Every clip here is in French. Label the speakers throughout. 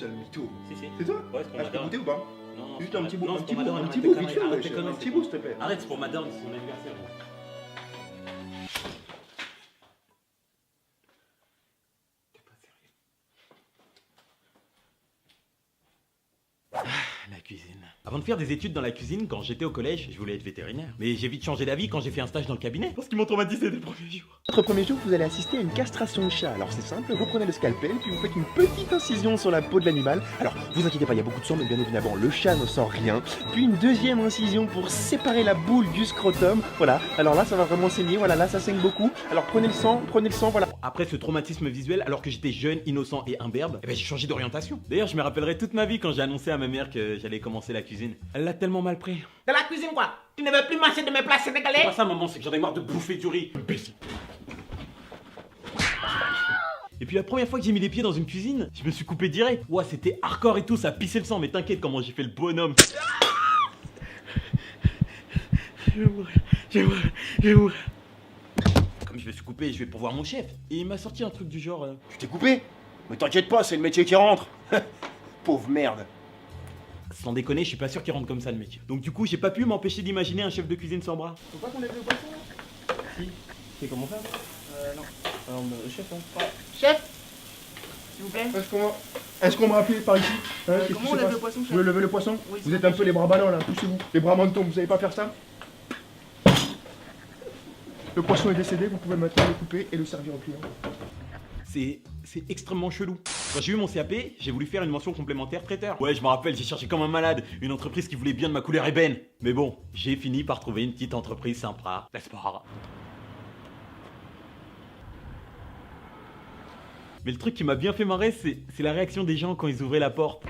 Speaker 1: ça, le mytho.
Speaker 2: Si, si.
Speaker 1: C'est toi?
Speaker 2: Ouais, c'est pour
Speaker 1: Ah,
Speaker 2: ma
Speaker 1: je peux
Speaker 2: daronne.
Speaker 1: goûter ou pas?
Speaker 2: Non,
Speaker 1: Juste un petit bout,
Speaker 2: non,
Speaker 1: un
Speaker 2: c'est
Speaker 1: petit
Speaker 2: pour ma
Speaker 1: bout,
Speaker 2: daronne,
Speaker 1: un petit
Speaker 2: arrête
Speaker 1: bout,
Speaker 2: tes
Speaker 1: vite fait,
Speaker 2: conneries,
Speaker 1: ouais,
Speaker 2: arrête tes conneries,
Speaker 1: un petit bout, s'il te plaît.
Speaker 2: Arrête, c'est pour ma daronne, c'est son anniversaire. Gros. T'es pas sérieux. La cuisine. Avant de faire des études dans la cuisine, quand j'étais au collège, je voulais être vétérinaire. Mais j'ai vite changé d'avis quand j'ai fait un stage dans le cabinet. Parce qu'ils m'ont traumatisé dès le premier jour.
Speaker 3: Votre premier jour, vous allez assister à une castration de chat. Alors c'est simple, vous prenez le scalpel, puis vous faites une petite incision sur la peau de l'animal. Alors vous inquiétez pas, il y a beaucoup de sang, mais bien évidemment, le chat ne sent rien. Puis une deuxième incision pour séparer la boule du scrotum. Voilà, alors là, ça va vraiment saigner. Voilà, là, ça saigne beaucoup. Alors prenez le sang, voilà.
Speaker 2: Après ce traumatisme visuel, alors que j'étais jeune, innocent et imberbe, eh ben, j'ai changé d'orientation. D'ailleurs, je me rappellerai toute ma vie quand j'ai annoncé à ma mère que j'allais commencer la cuisine. Elle l'a tellement mal pris.
Speaker 4: De la cuisine quoi? Tu ne veux plus manger de mes plats sénégalais?
Speaker 2: C'est pas ça, maman, c'est que j'en ai marre de bouffer du riz. Imbécile. Et puis la première fois que j'ai mis les pieds dans une cuisine, je me suis coupé direct. Ouais, c'était hardcore et tout, ça pissait le sang, mais t'inquiète comment j'ai fait le bonhomme. Je vais mourir. Comme je me suis coupé, je vais pour voir mon chef. Et il m'a sorti un truc du genre...
Speaker 1: Tu t'es coupé? Mais t'inquiète pas, c'est le métier qui rentre. Pauvre merde.
Speaker 2: Sans déconner, je suis pas sûr qu'il rentre comme ça le métier. Donc du coup, j'ai pas pu m'empêcher d'imaginer un chef de cuisine sans bras.
Speaker 1: Faut pas qu'on lève le poisson là?
Speaker 2: Si. C'est comment ça?
Speaker 1: Non. Chef, hein.
Speaker 4: Chef, s'il vous plaît.
Speaker 1: Est-ce qu'on m'a appelé par ici? Qu'est-ce
Speaker 4: Comment
Speaker 1: qui
Speaker 4: on
Speaker 1: se
Speaker 4: lève
Speaker 1: passe?
Speaker 4: le poisson,
Speaker 1: Vous
Speaker 4: chef?
Speaker 1: voulez lever le poisson?
Speaker 4: Oui,
Speaker 1: Vous
Speaker 4: s'il
Speaker 1: êtes
Speaker 4: vous
Speaker 1: un peu les bras ballants là, poussez-vous. Les bras mentons, vous savez pas faire ça? Le poisson est décédé, vous pouvez maintenant le couper et le servir au client.
Speaker 2: C'est extrêmement chelou. Quand j'ai eu mon CAP, j'ai voulu faire une mention complémentaire traiteur. Ouais, je me rappelle, j'ai cherché comme un malade une entreprise qui voulait bien de ma couleur ébène. Mais bon, j'ai fini par trouver une petite entreprise sympa. N'est-ce pas? Mais le truc qui m'a bien fait marrer, c'est la réaction des gens quand ils ouvraient la porte.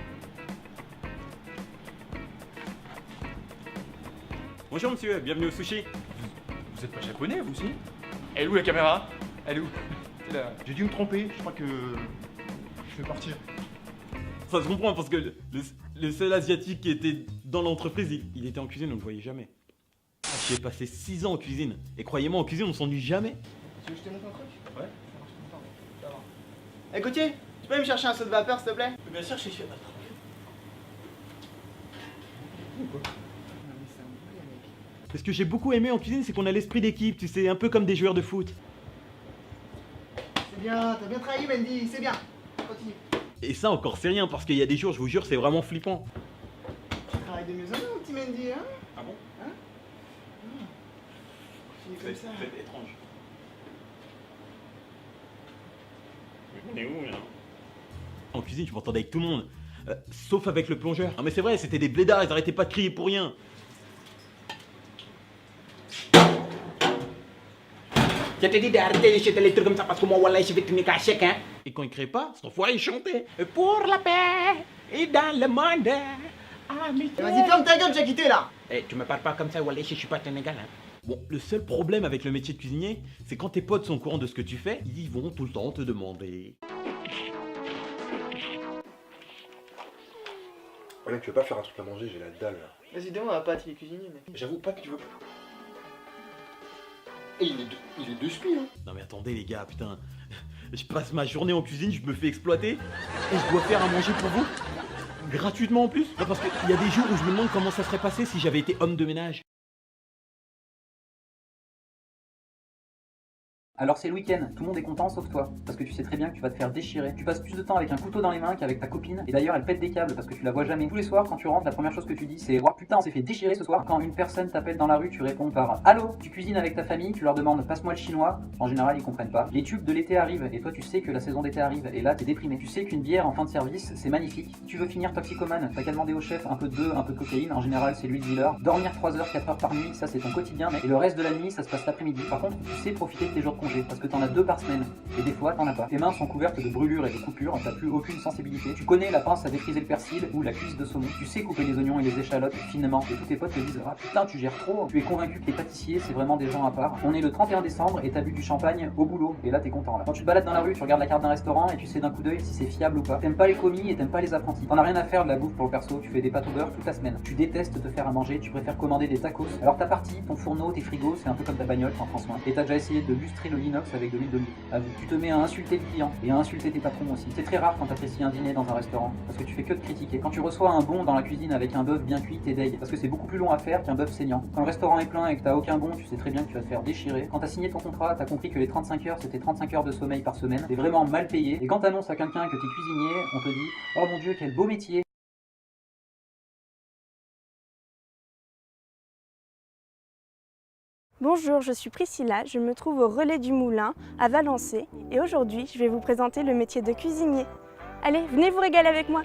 Speaker 2: Bonjour monsieur, bienvenue au sushi.
Speaker 5: Vous êtes pas japonais, vous aussi? Elle est où la caméra? Elle est où? C'est là.
Speaker 1: J'ai dû me tromper, je crois que je vais partir.
Speaker 2: Ça se comprend parce que le seul asiatique qui était dans l'entreprise, il était en cuisine, on le voyait jamais. J'ai passé 6 ans en cuisine. Et croyez-moi, en cuisine, on s'ennuie jamais.
Speaker 1: Tu veux que je te montre un truc?
Speaker 2: Ouais.
Speaker 4: Eh Gauthier, tu peux me chercher un seau de vapeur s'il te plaît?
Speaker 2: Bien sûr, je suis sûr. Ce que j'ai beaucoup aimé en cuisine, c'est qu'on a l'esprit d'équipe, tu sais, un peu comme des joueurs de foot.
Speaker 4: C'est bien, t'as bien travaillé Mendy, c'est bien. Continue.
Speaker 2: Et ça encore, c'est rien, parce qu'il y a des jours, je vous jure, c'est vraiment flippant.
Speaker 4: Tu travailles de mieux en mieux mon petit Mendy, hein?
Speaker 2: Ah bon?
Speaker 4: Hein? Tu es comme ça.
Speaker 2: C'est étrange. On est où là? En cuisine, je m'entendais avec tout le monde. Sauf avec le plongeur. Non mais c'est vrai, c'était des blédards, ils arrêtaient pas de crier pour rien.
Speaker 4: Je te dis d'arrêter de jeter les trucs comme ça parce que moi, wallah, je vais te niquer à chèque, hein?
Speaker 2: Et quand il criait pas, cet enfoiré il chantait.
Speaker 4: Pour la paix et dans le monde. Amitié. Vas-y, ferme ta gueule, j'ai quitté là. Eh, tu me parles pas comme ça, wallah, je suis pas sénégalais, hein?
Speaker 2: Bon, le seul problème avec le métier de cuisinier, c'est quand tes potes sont au courant de ce que tu fais, ils vont tout le temps te demander.
Speaker 1: Voilà, tu veux pas faire un truc à manger, j'ai la dalle là.
Speaker 4: Vas-y, demande à Pat, il est cuisinier, mec.
Speaker 1: J'avoue pas que tu veux. Et il est de spi, hein.
Speaker 2: Non mais attendez les gars, putain. Je passe ma journée en cuisine, je me fais exploiter, et je dois faire à manger pour vous? Gratuitement en plus? Non, parce qu'il y a des jours où je me demande comment ça serait passé si j'avais été homme de ménage.
Speaker 6: Alors c'est le week-end, tout le monde est content sauf toi, parce que tu sais très bien que tu vas te faire déchirer. Tu passes plus de temps avec un couteau dans les mains qu'avec ta copine, et d'ailleurs elle pète des câbles parce que tu la vois jamais. Tous les soirs quand tu rentres, la première chose que tu dis c'est « Oh putain, on s'est fait déchirer ce soir ». Quand une personne t'appelle dans la rue, tu réponds par « Allô ». Tu cuisines avec ta famille, tu leur demandes « Passe-moi le chinois ». En général ils comprennent pas. Les tubes de l'été arrivent, et toi tu sais que la saison d'été arrive, et là t'es déprimé. Tu sais qu'une bière en fin de service, c'est magnifique. Tu veux finir toxicomane, t'as qu'à demander au chef un peu de bœuf, un peu de cocaïne, en général c'est lui le dealer. Dormir 3 heures, 4 heures par nuit, ça c'est ton quotidien, mais et le reste de la nuit, ça se passe l'après-midi. Par contre, tu sais profiter de tes jours de congé, parce que t'en as 2 par semaine, et des fois t'en as pas. Tes mains sont couvertes de brûlures et de coupures, t'as plus aucune sensibilité. Tu connais la pince à défriser le persil ou la cuisse de saumon. Tu sais couper les oignons et les échalotes finement, et tous tes potes te disent « Ah putain, tu gères trop ». Tu es convaincu que les pâtissiers c'est vraiment des gens à part. On est le 31 décembre et t'as bu du champagne au boulot, et là t'es content là. Quand tu te balades dans la rue, tu regardes la carte d'un restaurant et tu sais d'un coup d'œil si c'est fiable ou pas. T'aimes pas les commis et t'aimes pas les apprentis. T'en as rien à faire de la bouffe pour le perso, tu fais des pâtes au beurre toute la semaine. Tu détestes te faire à manger, tu préfères commander des tacos. Alors ta partie, ton fourneau, tes frigos, c'est un peu comme ta bagnole, t'en prends soin. Et t'as déjà essayé de lustrer de l'inox avec de l'huile d'olive. Tu te mets à insulter le client et à insulter tes patrons aussi. C'est très rare quand t'apprécies un dîner dans un restaurant, parce que tu fais que de critiquer. Quand tu reçois un bon dans la cuisine avec un bœuf bien cuit, t'es deg, parce que c'est beaucoup plus long à faire qu'un bœuf saignant. Quand le restaurant est plein et que t'as aucun bon, tu sais très bien que tu vas te faire déchirer. Quand t'as signé ton contrat, t'as compris que les 35 heures, c'était 35 heures de sommeil par semaine. T'es vraiment mal payé. Et quand t'annonces à quelqu'un que t'es cuisinier, on te dit « Oh mon Dieu, quel beau métier !»
Speaker 7: Bonjour, je suis Priscilla, je me trouve au Relais du Moulin à Valençay et aujourd'hui je vais vous présenter le métier de cuisinier. Allez, venez vous régaler avec moi.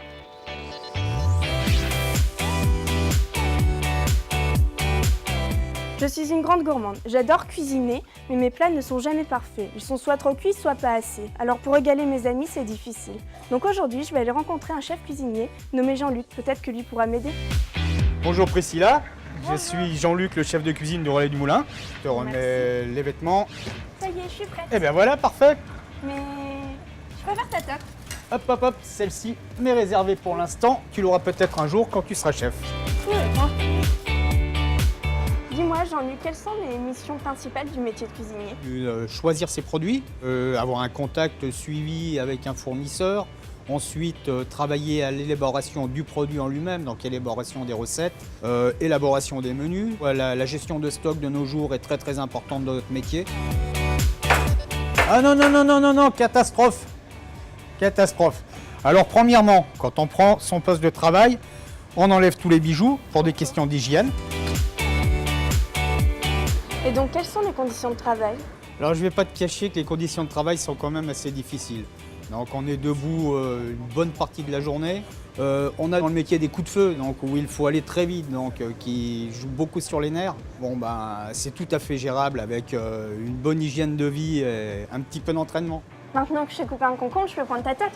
Speaker 7: Je suis une grande gourmande, j'adore cuisiner, mais mes plats ne sont jamais parfaits. Ils sont soit trop cuits, soit pas assez. Alors pour régaler mes amis, c'est difficile. Donc aujourd'hui, je vais aller rencontrer un chef cuisinier nommé Jean-Luc, peut-être que lui pourra m'aider.
Speaker 8: Bonjour Priscilla. Je suis Jean-Luc, le chef de cuisine du Relais du Moulin. Je te remets les vêtements.
Speaker 7: Ça y est, je suis prête.
Speaker 8: Et bien voilà, parfait.
Speaker 7: Mais je peux faire ta toque.
Speaker 8: Hop, hop, hop, celle-ci m'est réservée pour l'instant. Tu l'auras peut-être un jour quand tu seras chef.
Speaker 7: Dis-moi Jean-Luc, quelles sont les missions principales du métier de cuisinier?
Speaker 8: Choisir ses produits, avoir un contact suivi avec un fournisseur. Ensuite, travailler à l'élaboration du produit en lui-même, donc élaboration des recettes, élaboration des menus. Voilà, la gestion de stock de nos jours est très très importante dans notre métier. Ah non, non, non, non, non, non, catastrophe. Catastrophe. Alors premièrement, quand on prend son poste de travail, on enlève tous les bijoux pour des questions d'hygiène.
Speaker 7: Et donc, quelles sont les conditions de travail?
Speaker 8: Alors je ne vais pas te cacher que les conditions de travail sont quand même assez difficiles. Donc on est debout une bonne partie de la journée. On a dans le métier des coups de feu, donc où il faut aller très vite, donc qui joue beaucoup sur les nerfs. Bon ben c'est tout à fait gérable avec une bonne hygiène de vie et un petit peu d'entraînement.
Speaker 7: Maintenant que je sais couper un concombre, je peux prendre ta toque.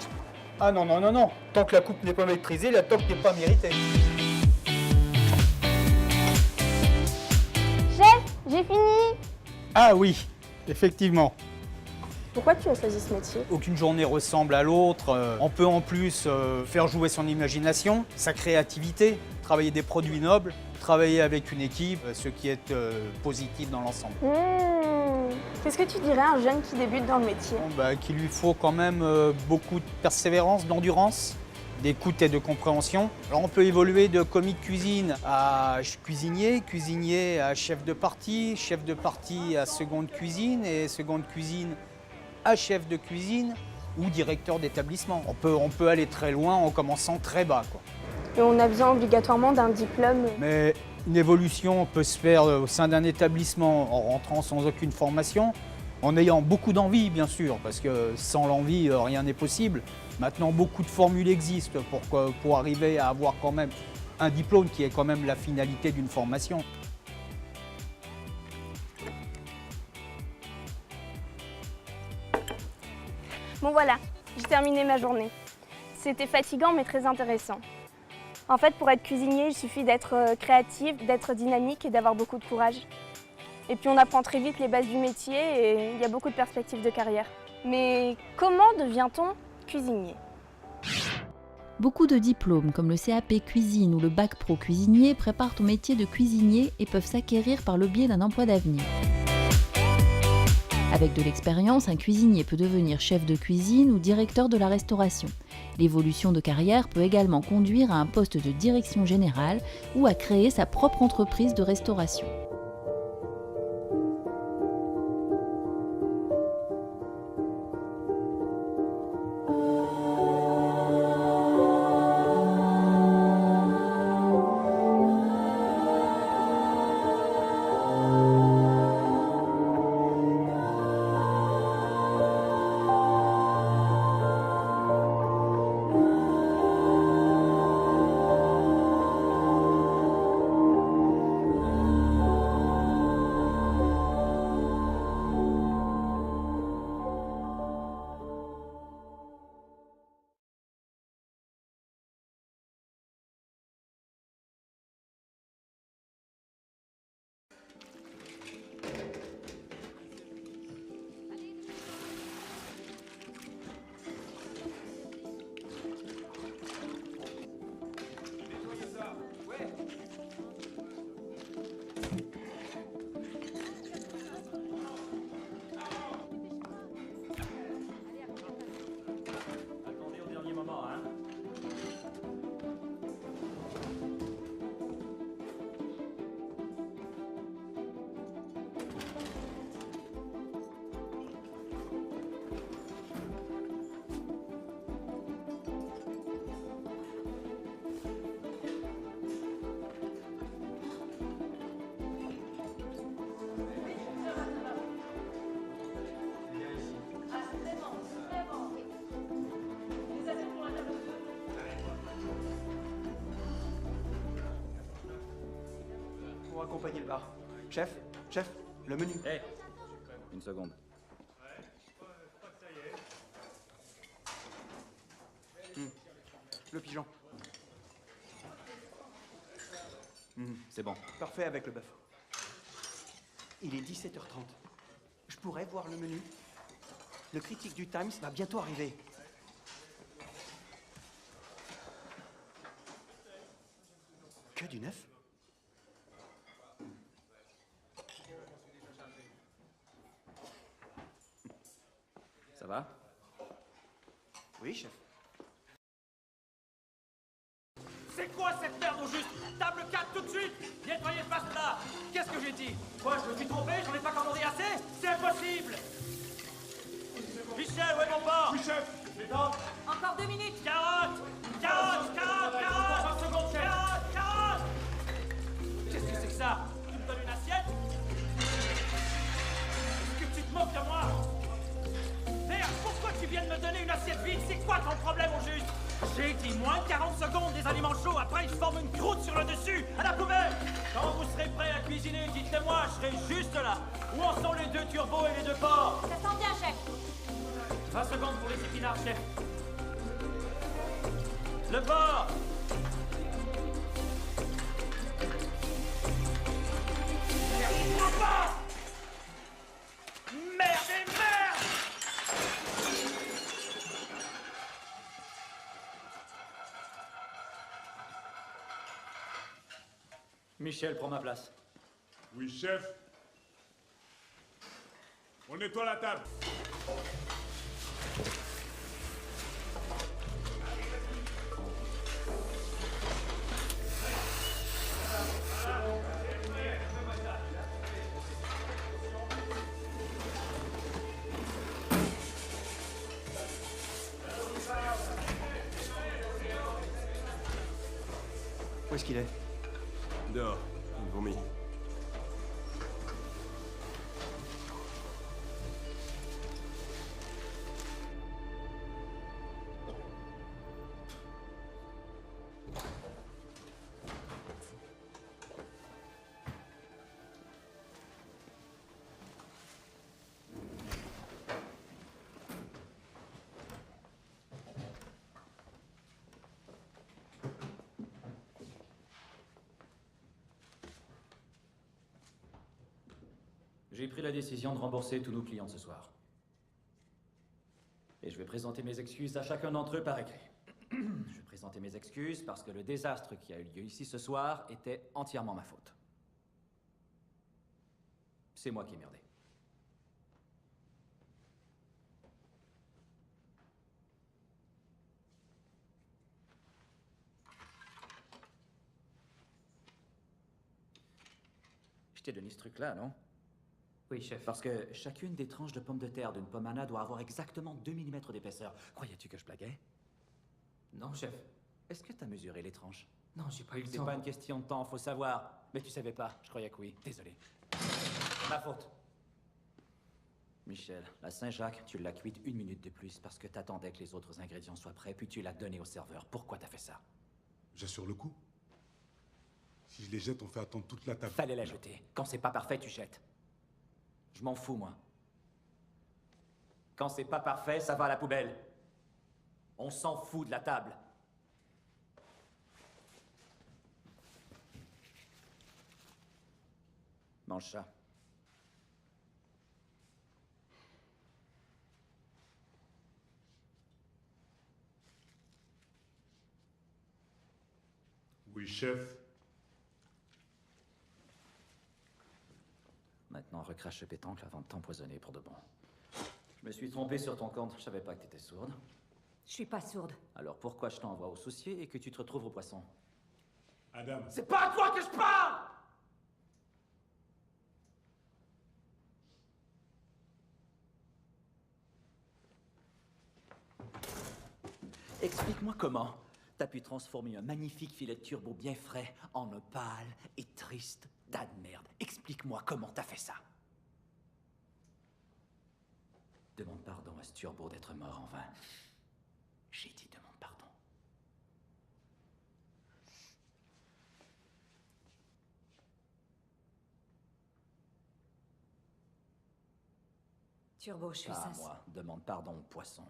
Speaker 8: Ah non, non, non, non. Tant que la coupe n'est pas maîtrisée, la toque n'est pas méritée.
Speaker 7: Chef, j'ai fini.
Speaker 8: Ah oui, effectivement.
Speaker 7: Pourquoi tu as choisi ce métier?
Speaker 8: Aucune journée ressemble à l'autre. On peut en plus faire jouer son imagination, sa créativité, travailler des produits nobles, travailler avec une équipe, ce qui est positif dans l'ensemble.
Speaker 7: Qu'est-ce que tu dirais à un jeune qui débute dans le métier?
Speaker 8: Bon, bah, qu'il lui faut quand même beaucoup de persévérance, d'endurance, d'écoute et de compréhension. Alors on peut évoluer de commis de cuisine à cuisinier, cuisinier à chef de partie à seconde cuisine et seconde cuisine à chef de cuisine ou directeur d'établissement. On peut aller très loin en commençant très bas, quoi.
Speaker 7: Et on a besoin obligatoirement d'un diplôme.
Speaker 8: Mais une évolution peut se faire au sein d'un établissement en rentrant sans aucune formation, en ayant beaucoup d'envie, bien sûr, parce que sans l'envie, rien n'est possible. Maintenant, beaucoup de formules existent pour arriver à avoir quand même un diplôme qui est quand même la finalité d'une formation.
Speaker 7: Bon voilà, j'ai terminé ma journée. C'était fatigant mais très intéressant. En fait, pour être cuisinier, il suffit d'être créatif, d'être dynamique et d'avoir beaucoup de courage. Et puis on apprend très vite les bases du métier et il y a beaucoup de perspectives de carrière. Mais comment devient-on cuisinier?
Speaker 9: Beaucoup de diplômes comme le CAP cuisine ou le bac pro cuisinier préparent au métier de cuisinier et peuvent s'acquérir par le biais d'un emploi d'avenir. Avec de l'expérience, un cuisinier peut devenir chef de cuisine ou directeur de la restauration. L'évolution de carrière peut également conduire à un poste de direction générale ou à créer sa propre entreprise de restauration.
Speaker 1: accompagner le bar. Chef, le menu.
Speaker 6: Hé, une seconde.
Speaker 1: Le pigeon.
Speaker 6: C'est bon.
Speaker 1: Parfait avec le bœuf. Il est 17h30. Je pourrais voir le menu. Le critique du Times va bientôt arriver. Que du neuf?
Speaker 6: Ça va?
Speaker 1: Oui, chef.
Speaker 4: C'est quoi cette merde au juste? Table 4 tout de suite! Nettoyez le passe là! Qu'est-ce que j'ai dit? Quoi, je me suis trompé? J'en ai pas commandé assez? C'est impossible! Michel, où est mon porc? Oui, chef!
Speaker 10: Encore 2 minutes.
Speaker 4: 40! 30 secondes, chef! 40! Qu'est-ce que c'est que ça? Tu me donnes une assiette? Est-ce que tu te moques de moi? Merde, pourquoi tu viens de me donner une assiette vide? C'est quoi ton problème au juste? J'ai dit moins de 40 secondes des aliments chauds, après ils forment une croûte sur le dessus! À la poubelle! Quand vous serez prêt à cuisiner, dites-le-moi, je serai juste là! Où en sont les 2 turbos et les 2 porcs?
Speaker 10: Ça sent bien, chef.
Speaker 4: 20 secondes pour les épinards, chef. Le porc! Merde, pas! Merde et merde!
Speaker 6: Michel, prends ma place.
Speaker 11: Oui, chef. On nettoie la table.
Speaker 1: Où est-ce qu'il est?
Speaker 11: Dehors, il vomit.
Speaker 6: J'ai pris la décision de rembourser tous nos clients ce soir. Et je vais présenter mes excuses à chacun d'entre eux par écrit. Je vais présenter mes excuses parce que le désastre qui a eu lieu ici ce soir était entièrement ma faute. C'est moi qui ai merdé. Je t'ai donné ce truc-là, non?
Speaker 12: Oui, chef.
Speaker 6: Parce que chacune des tranches de pommes de terre d'une pomme Anna doit avoir exactement 2 mm d'épaisseur. Croyais-tu que je blaguais?
Speaker 12: Non, chef.
Speaker 6: Est-ce que t'as mesuré les tranches?
Speaker 12: Non, j'ai pas eu le
Speaker 6: C'est
Speaker 12: temps.
Speaker 6: pas une question de temps, faut savoir. Mais tu savais pas, je croyais que oui. Désolé. Ma faute. Michel, la Saint-Jacques, tu l'as cuite 1 minute de plus parce que t'attendais que les autres ingrédients soient prêts, puis tu l'as donné au serveur. Pourquoi t'as fait ça?
Speaker 11: J'assure le coup. Si je les jette, on fait attendre toute la table.
Speaker 6: Fallait la jeter. Quand c'est pas parfait, tu jettes. Je m'en fous, moi. Quand c'est pas parfait, ça va à la poubelle. On s'en fout de la table. Mange ça.
Speaker 11: Oui, chef.
Speaker 6: Maintenant, recrache ce pétanque avant de t'empoisonner pour de bon. Je me suis trompé sur ton compte, je savais pas que t'étais sourde.
Speaker 10: Je suis pas sourde.
Speaker 6: Alors pourquoi je t'envoie au soucier et que tu te retrouves au poisson?
Speaker 11: Adam.
Speaker 4: C'est pas à toi que je parle!
Speaker 6: Explique-moi comment t'as pu transformer un magnifique filet de turbo bien frais en un pâle et triste tas de merde. Explique-moi comment t'as fait ça. Demande pardon à ce turbo d'être mort en vain. J'ai dit demande pardon.
Speaker 10: Turbo, je suis
Speaker 13: Pas à
Speaker 10: sincère.
Speaker 13: moi. Demande pardon au poisson.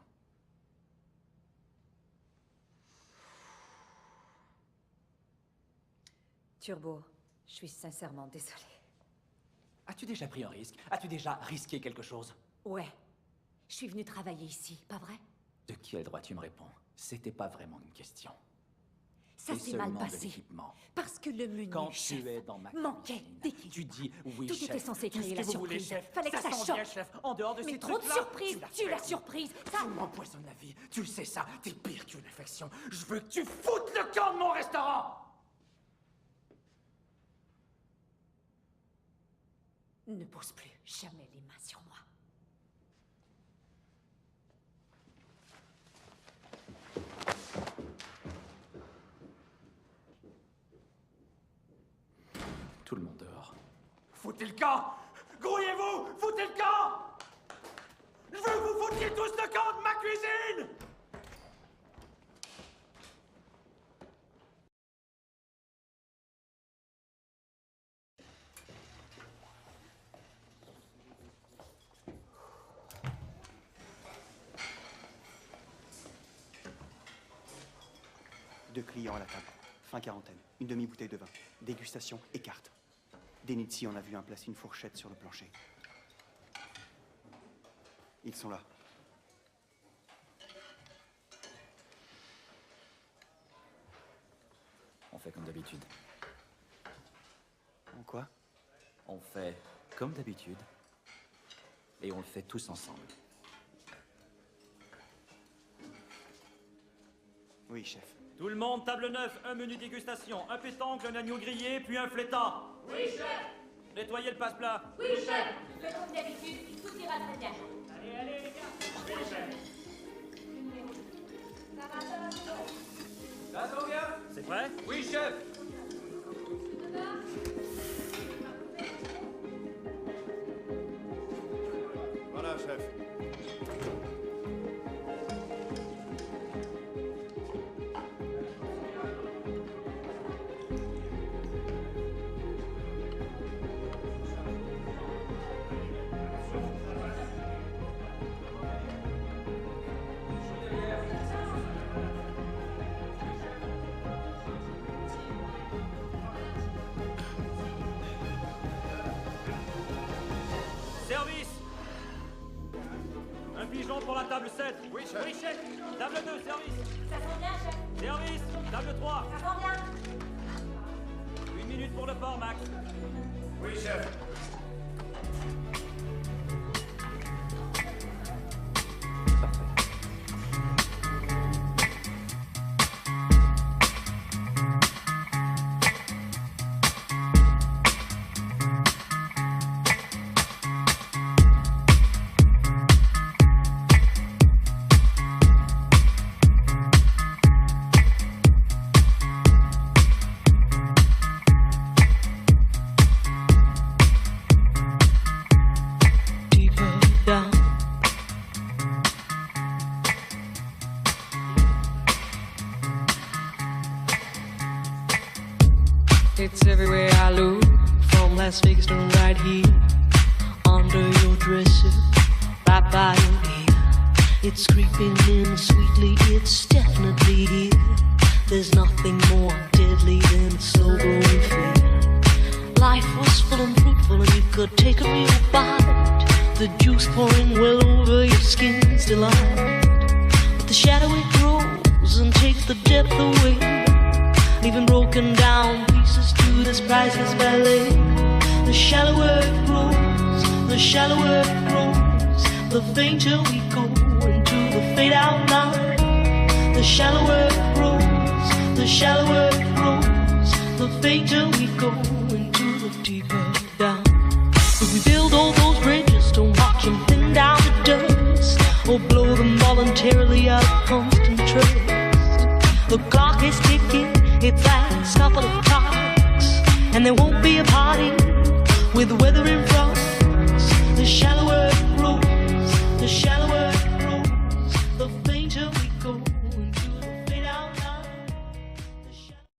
Speaker 10: Turbo, je suis sincèrement désolée.
Speaker 13: As-tu déjà pris un risque? As-tu déjà risqué quelque chose?
Speaker 10: Ouais. Je suis venue travailler ici, pas vrai?
Speaker 13: De quel droit tu me réponds? C'était pas vraiment une question.
Speaker 10: Ça s'est mal passé. Parce que le menu,
Speaker 13: Quand
Speaker 10: chef,
Speaker 13: tu es dans ma
Speaker 10: manquait
Speaker 13: cuisine,
Speaker 10: d'équilibre.
Speaker 13: tu dis oui,
Speaker 10: Tout
Speaker 13: chef.
Speaker 10: était censé
Speaker 13: Tout ce
Speaker 10: créer
Speaker 13: que
Speaker 10: la
Speaker 13: vous voulez,
Speaker 10: surprise.
Speaker 13: chef.
Speaker 10: Fallait que ça
Speaker 13: s'en vient,
Speaker 10: choque.
Speaker 13: chef. En dehors de
Speaker 10: Mais
Speaker 13: ces
Speaker 10: trop de
Speaker 13: trucs-là,
Speaker 10: surprises.
Speaker 13: l'as
Speaker 10: Tu la
Speaker 13: fait.
Speaker 10: surprise. Ça.
Speaker 13: Tu m'empoisonnes la vie. Tu le sais ça. T'es pire qu'une infection. Je veux que tu foutes le camp de mon restaurant.
Speaker 10: Ne pose plus jamais les mains sur moi.
Speaker 13: Tout le monde dehors.
Speaker 4: Foutez le camp! Grouillez-vous! Foutez le camp! Je veux que vous foutiez tous le camp de ma cuisine!
Speaker 1: Deux clients à la table. Fin quarantaine. Une demi-bouteille de vin. Dégustation et carte. Denitsi en a vu un placer une fourchette sur le plancher. Ils sont là.
Speaker 13: On fait comme d'habitude.
Speaker 1: En quoi?
Speaker 13: On fait comme d'habitude. Et on le fait tous ensemble.
Speaker 1: Oui, chef.
Speaker 4: Tout le monde, table 9, un menu dégustation, un pétanque, un agneau grillé, puis un flétan.
Speaker 10: Oui, chef.
Speaker 4: Nettoyez le passe-plat.
Speaker 10: Oui, chef. Fais comme d'habitude, tout ira très bien.
Speaker 4: Allez, allez, les gars. Oui, chef.
Speaker 5: Ça va bien?
Speaker 4: C'est prêt?
Speaker 5: Oui, chef.
Speaker 11: Voilà, chef.
Speaker 4: Service. Un pigeon pour la table 7.
Speaker 11: Oui, chef.
Speaker 4: Oui, chef. Table 2, service.
Speaker 10: Ça sent bien, chef.
Speaker 4: Service. Table 3.
Speaker 10: Ça sent bien.
Speaker 4: 1 minute pour le port, Max.
Speaker 11: Oui, chef.
Speaker 14: It's everywhere I look, from Las Vegas to right here, under your dresser, right by your ear. It's creeping in sweetly, it's definitely here. There's nothing more deadly than slow-growing fear. Life was full and fruitful and you could take a real bite. The juice pouring well over your skin's delight. But the shadow it grows and takes the depth away, leaving broken down pieces to this priceless ballet. The shallower it grows, the shallower it grows, the fainter we go into the fade out line. The shallower it grows, the shallower it grows, the fainter we go into the deeper down. If we build all those bridges, don't watch them thin down to dust, or blow them voluntarily out of constant trust. The clock is ticking, it's last couple of clocks, and there won't be a party with the weather in front. The shallow